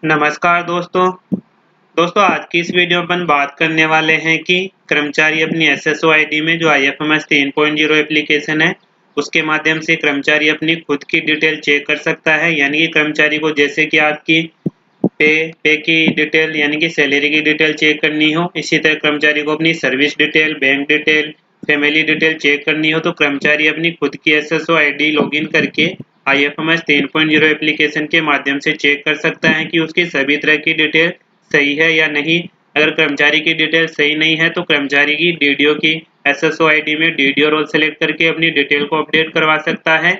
नमस्कार दोस्तों आज की इस वीडियो में अपन बात करने वाले हैं कि कर्मचारी अपनी एसएसओ आईडी में जो IFMS 3.0 एप्लीकेशन है उसके माध्यम से कर्मचारी अपनी खुद की डिटेल चेक कर सकता है। यानी कि कर्मचारी को जैसे कि आपकी पे की डिटेल यानी कि सैलरी की डिटेल चेक करनी हो, इसी तरह कर्मचारी को अपनी service detail, bank detail, family detail check करनी हो तो कर्मचारी अपनी खुद की एसएसओ आईडी लॉगिन करके IFMS 3.0 एप्लीकेशन के माध्यम से चेक कर सकता है कि उसकी सभी तरह की डिटेल सही है या नहीं। अगर कर्मचारी की डिटेल सही नहीं है तो कर्मचारी की डीडीओ की एसएसओ आईडी में डीडीओ रोल सेलेक्ट करके अपनी डिटेल को अपडेट करवा सकता है।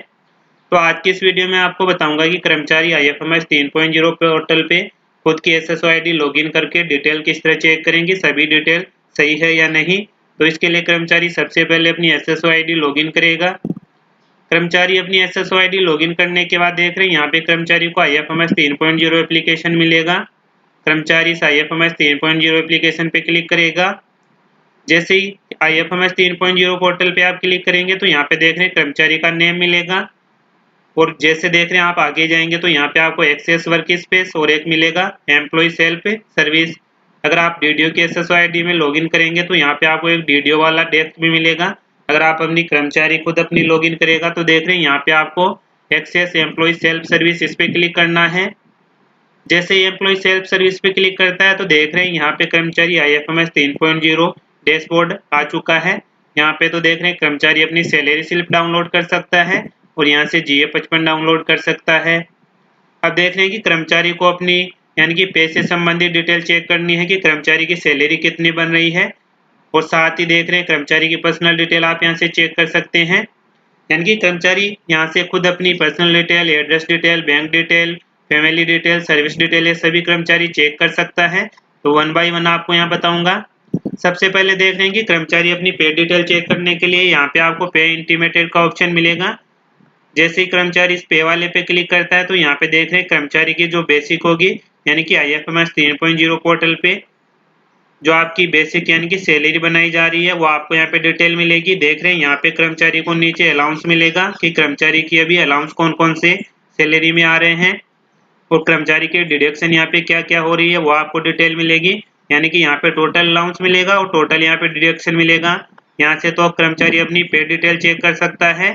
तो आज की इस वीडियो में आपको बताऊंगा कि कर्मचारी IFMS 3.0 पोर्टल पे खुद की एसएसओ आईडी लॉगिन करके डिटेल किस तरह चेक करेंगे, सभी डिटेल सही है या नहीं। तो इसके लिए कर्मचारी सबसे पहले अपनी एसएसओ आईडी लॉगिन करेगा। कर्मचारी अपनी एसएसओ आईडी लॉगिन करने के बाद देख रहे हैं यहाँ पे कर्मचारी को IFMS 3.0 एप्लीकेशन मिलेगा। कर्मचारी इस IFMS 3.0 एप्लीकेशन पे क्लिक करेगा। जैसे ही IFMS 3.0 पोर्टल पे आप क्लिक करेंगे तो यहाँ पे देख रहे हैं कर्मचारी का नेम मिलेगा और जैसे देख रहे हैं आप आगे जाएंगे तो यहाँ पे आपको एक्सेस वर्क स्पेस और एक मिलेगा एम्प्लॉय सेल्फ सर्विस। अगर आप डीडीओ की एसएसओ आईडी में लॉगिन करेंगे तो यहाँ पे आपको एक डीडीओ वाला डेस्क भी मिलेगा। अगर आप अपनी कर्मचारी खुद अपनी लॉगिन करेगा तो देख रहे हैं यहाँ पे आपको एक्सेस एम्प्लॉय सेल्फ सर्विस इस पे क्लिक करना है। जैसे ही एम्प्लॉय सेल्फ सर्विस पे क्लिक करता है तो देख रहे हैं यहाँ पे कर्मचारी IFMS 3.0 डैशबोर्ड आ चुका है। यहाँ पे तो देख रहे हैं कर्मचारी अपनी सैलरी स्लिप डाउनलोड कर सकता है और यहाँ से GA55 डाउनलोड कर सकता है। अब देख रहे हैं कि कर्मचारी को अपनी यानी कि पे से संबंधित डिटेल चेक करनी है कि कर्मचारी की सैलरी कितनी बन रही है और साथ ही देख रहे हैं कर्मचारी की पर्सनल डिटेल आप यहाँ से चेक कर सकते हैं। यानी कि कर्मचारी यहाँ से खुद अपनी personal detail, address detail, bank detail, family detail, service detail ये सभी कर्मचारी चेक कर सकता है। तो वन बाय वन आपको यहाँ बताऊंगा। सबसे पहले देख रहे हैं कि कर्मचारी अपनी पे डिटेल चेक करने के लिए यहाँ पे आपको पे इंटीमेटेड का ऑप्शन मिलेगा। जैसे ही कर्मचारी इस पे वाले पे क्लिक करता है तो यहाँ पे देख रहे हैं कर्मचारी की जो बेसिक होगी यानी कि IFMS 3.0 पोर्टल पे जो आपकी बेसिक यानी कि सैलरी बनाई जा रही है वो आपको यहाँ पे डिटेल मिलेगी। देख रहे हैं यहाँ पे कर्मचारी को नीचे अलाउंस मिलेगा कि कर्मचारी की अभी अलाउंस कौन कौन से सैलरी में आ रहे हैं और कर्मचारी की डिडक्शन यहाँ पे क्या क्या हो रही है वो आपको डिटेल मिलेगी। यानी कि यहाँ पे टोटल अलाउंस मिलेगा और टोटल यहाँ पे डिडक्शन मिलेगा। यहाँ से तो अब कर्मचारी अपनी पे डिटेल चेक कर सकता है।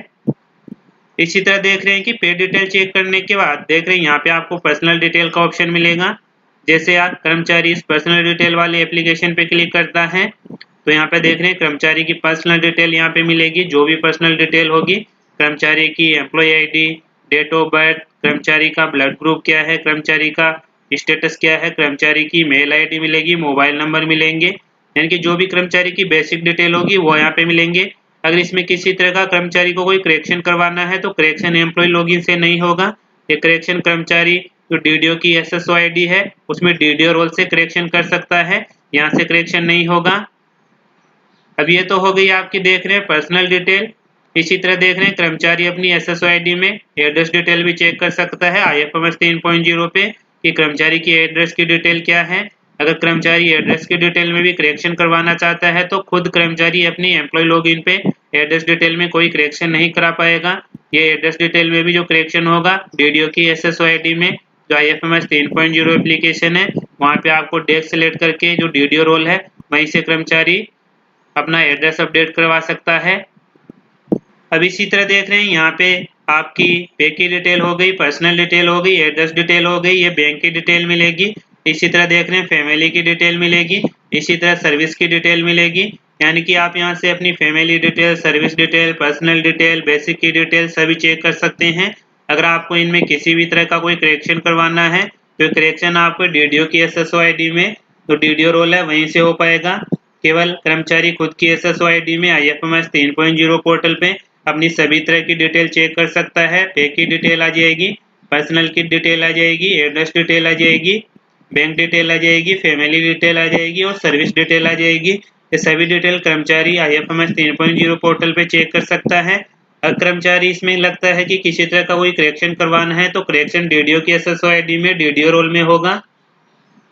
इसी तरह देख रहे हैं कि पे डिटेल चेक करने के बाद देख रहे हैं यहाँ पे आपको पर्सनल डिटेल का ऑप्शन मिलेगा। जैसे आप कर्मचारी इस पर्सनल डिटेल वाले एप्लीकेशन पे क्लिक करता है तो यहाँ पे देख रहे हैं कर्मचारी की पर्सनल डिटेल यहाँ पे मिलेगी। जो भी पर्सनल डिटेल होगी, कर्मचारी की employee ID, date of birth, कर्मचारी का ब्लड ग्रुप क्या है, कर्मचारी का स्टेटस क्या है, कर्मचारी की मेल आईडी मिलेगी, मोबाइल नंबर मिलेंगे। यानी कि जो भी कर्मचारी की बेसिक डिटेल होगी वो यहाँ पे मिलेंगे। अगर इसमें किसी तरह का कर्मचारी को कोई करेक्शन करवाना है तो करेक्शन एम्प्लॉय लॉगिन से नहीं होगा। ये करेक्शन कर्मचारी जो डीडीओ की एसएसओ आईडी है उसमें डीडीओ रोल से करेक्शन कर सकता है, यहाँ से करेक्शन नहीं होगा। अब ये तो हो गई आपकी देख रहे हैं पर्सनल डिटेल। इसी तरह देख रहे हैं कर्मचारी अपनी एसएसओ आईडी में एड्रेस डिटेल भी चेक कर सकता है IFMS 3.0 पे कि कर्मचारी की एड्रेस की डिटेल क्या है। अगर कर्मचारी एड्रेस की डिटेल में भी करेक्शन करवाना चाहता है तो खुद कर्मचारी अपनी एम्प्लॉय लॉगिन पे एड्रेस डिटेल में कोई करेक्शन नहीं करा पाएगा। ये एड्रेस डिटेल में भी जो करेक्शन होगा डीडीओ की एसएसओ आईडी में जो IFMS 3.0 एप्लीकेशन है वहाँ पे आपको डेस्क सेलेक्ट करके जो डीडीओ रोल है वहीं से कर्मचारी अपना एड्रेस अपडेट करवा सकता है। अब इसी तरह देख रहे हैं यहाँ पे आपकी पे की डिटेल हो गई, पर्सनल डिटेल हो गई, एड्रेस डिटेल हो गई, ये बैंक की डिटेल मिलेगी। इसी तरह देख रहे हैं फैमिली की डिटेल मिलेगी, इसी तरह सर्विस की डिटेल मिलेगी। यानी कि आप यहाँ से अपनी family detail, service detail, personal detail, basic की डिटेल सभी चेक कर सकते हैं। अगर आपको इनमें किसी भी तरह का कोई करेक्शन करवाना है तो करेक्शन आपको डीडीओ की एसएसओ आईडी में तो डीडीओ रोल है वहीं से हो पाएगा। केवल कर्मचारी खुद की एसएसओ आईडी में IFMS 3.0 पोर्टल पे अपनी सभी तरह की डिटेल चेक कर सकता है। पे की डिटेल आ जाएगी, पर्सनल की डिटेल आ जाएगी, एड्रेस डिटेल आ जाएगी, बैंक डिटेल आ जाएगी, फैमिली डिटेल आ जाएगी और सर्विस डिटेल आ जाएगी। ये सभी डिटेल कर्मचारी IFMS 3.0 पोर्टल पे चेक कर सकता है। अगर कर्मचारी इसमें लगता है कि किसी तरह का कोई करेक्शन करवाना है तो करेक्शन डीडीओ की एसएसओ आईडी में डीडीओ रोल में होगा।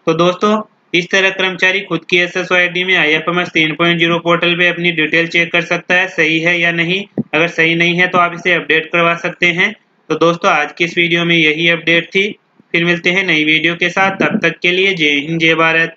तो दोस्तों इस तरह कर्मचारी खुद की एसएसओ आईडी में IFMS 3.0 पोर्टल पे अपनी डिटेल चेक कर सकता है सही है या नहीं। अगर सही नहीं है तो आप इसे अपडेट करवा सकते हैं। तो दोस्तों आज की इस वीडियो में यही अपडेट थी। फिर मिलते हैं नई वीडियो के साथ। तब तक के लिए जय हिंद, जय भारत।